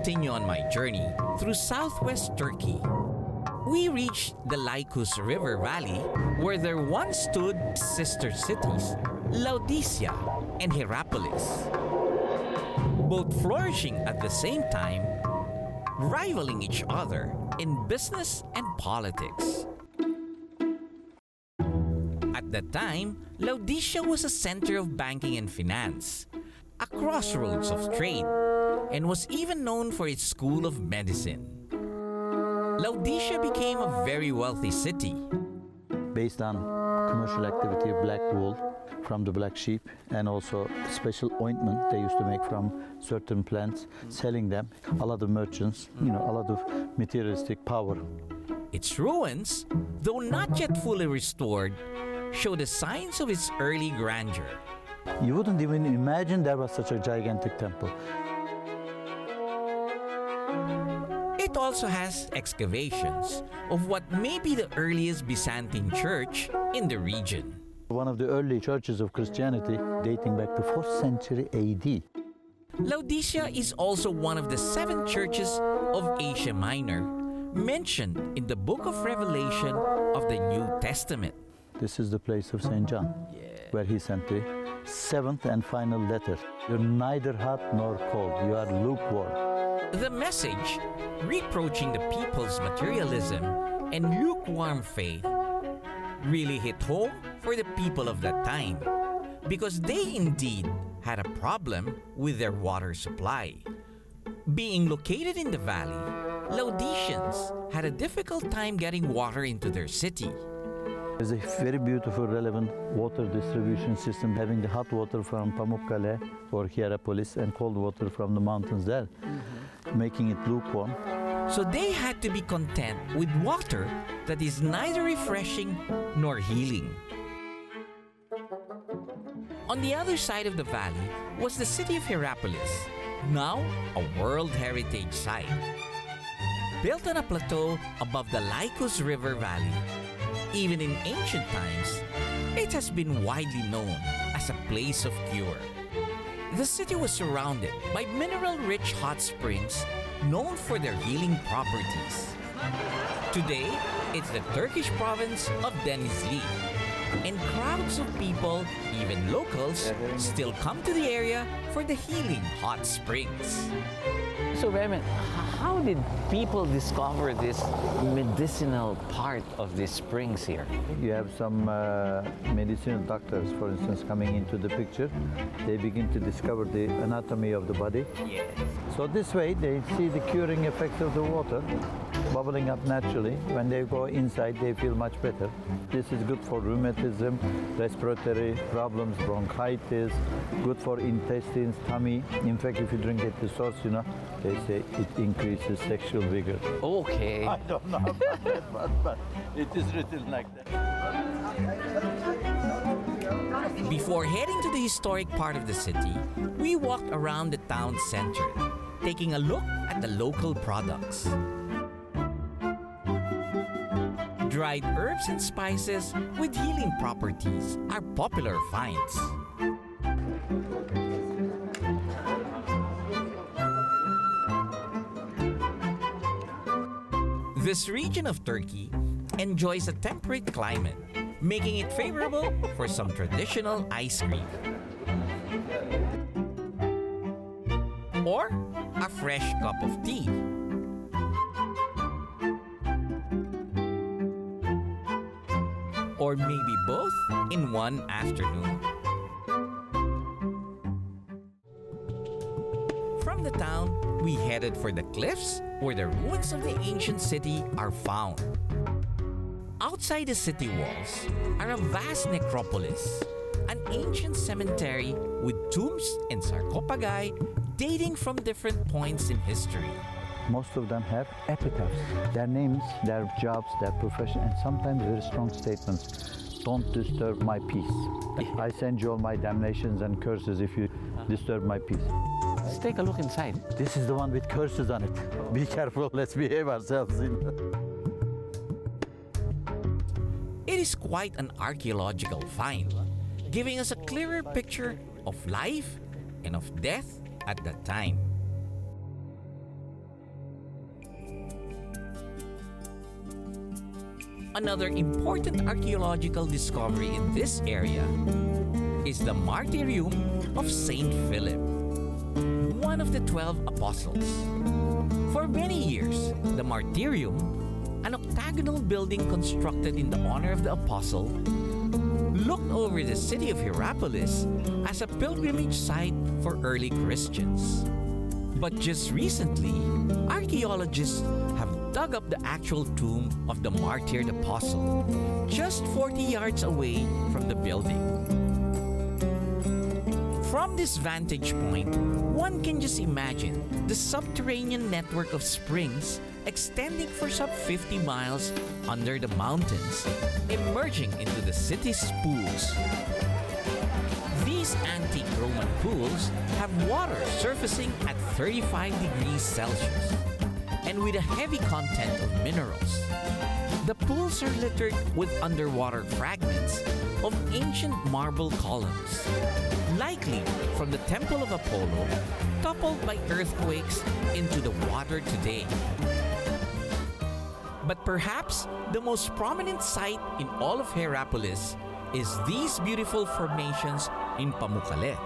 continue on my journey through southwest Turkey. We reached the Lycus River Valley, where there once stood sister cities, Laodicea and Hierapolis, both flourishing at the same time, rivaling each other in business and politics. At that time, Laodicea was a center of banking and finance, a crossroads of trade, and was even known for its school of medicine. Laodicea became a very wealthy city. Based on commercial activity of black wool from the black sheep, and also special ointment they used to make from certain plants, selling them, a lot of merchants, a lot of materialistic power. Its ruins, though not yet fully restored, show the signs of its early grandeur. You wouldn't even imagine there was such a gigantic temple. It also has excavations of what may be the earliest Byzantine church in the region. One of the early churches of Christianity dating back to 4th century AD. Laodicea is also one of the 7 churches of Asia Minor mentioned in the book of Revelation of the New Testament. This is the place of St. John, where he sent the 7th and final letter. You're neither hot nor cold, you are lukewarm. The message, reproaching the people's materialism and lukewarm faith, really hit home for the people of that time, because they indeed had a problem with their water supply. Being located in the valley, Laodiceans had a difficult time getting water into their city. There's a very beautiful, relevant water distribution system, having the hot water from Pamukkale or Hierapolis and cold water from the mountains there, making it lukewarm. So they had to be content with water that is neither refreshing nor healing. On the other side of the valley was the city of Hierapolis, now a World Heritage Site. Built on a plateau above the Lycus River Valley, even in ancient times, it has been widely known as a place of cure. The city was surrounded by mineral-rich hot springs known for their healing properties. Today, it's the Turkish province of Denizli, and crowds of people, even locals, still come to the area for the healing hot springs. So, Raymond, how did people discover this medicinal part of these springs here? You have some medicinal doctors, for instance, coming into the picture. They begin to discover the anatomy of the body. Yes. So this way, they see the curing effects of the water bubbling up naturally. When they go inside, they feel much better. This is good for rheumatism, respiratory problems, bronchitis, good for intestines, tummy. In fact, if you drink it the source, they say it increases sexual vigor. Okay. I don't know about that, but it is written like that. Before heading to the historic part of the city, we walked around the town center, taking a look at the local products. Dried herbs and spices with healing properties are popular finds. This region of Turkey enjoys a temperate climate, making it favorable for some traditional ice cream or a fresh cup of tea. Or maybe both in one afternoon. From the town, we headed for the cliffs where the ruins of the ancient city are found. Outside the city walls are a vast necropolis, an ancient cemetery with tombs and sarcophagi dating from different points in history. Most of them have epitaphs, their names, their jobs, their profession, and sometimes very strong statements. Don't disturb my peace. I send you all my damnations and curses if you disturb my peace. Let's take a look inside. This is the one with curses on it. Be careful, let's behave ourselves. It is quite an archaeological find, giving us a clearer picture of life and of death at that time. Another important archaeological discovery in this area is the Martyrium of Saint Philip, one of the 12 apostles. For many years, the Martyrium, an octagonal building constructed in the honor of the apostle, looked over the city of Hierapolis as a pilgrimage site for early Christians. But just recently, archaeologists have dug up the actual tomb of the martyred apostle, just 40 yards away from the building. From this vantage point, one can just imagine the subterranean network of springs extending for some 50 miles under the mountains, emerging into the city's pools. These antique Roman pools have water surfacing at 35 degrees Celsius and with a heavy content of minerals. The pools are littered with underwater fragments of ancient marble columns, likely from the Temple of Apollo, toppled by earthquakes into the water today. But perhaps the most prominent site in all of Hierapolis is these beautiful formations in Pamukkale.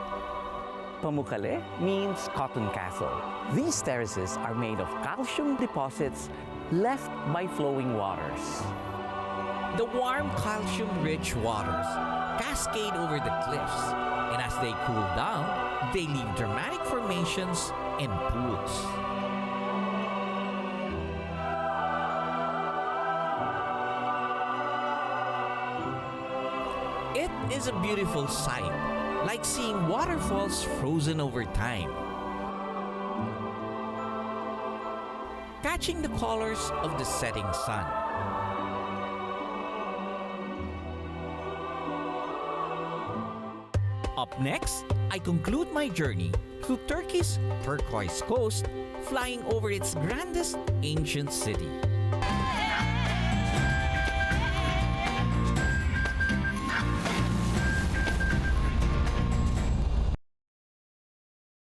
Pamukkale means cotton castle. These terraces are made of calcium deposits left by flowing waters. The warm calcium-rich waters cascade over the cliffs, and as they cool down, they leave dramatic formations and pools. It is a beautiful sight, like seeing waterfalls frozen over time, catching the colors of the setting sun. Up next, I conclude my journey through Turkey's turquoise coast, flying over its grandest ancient city.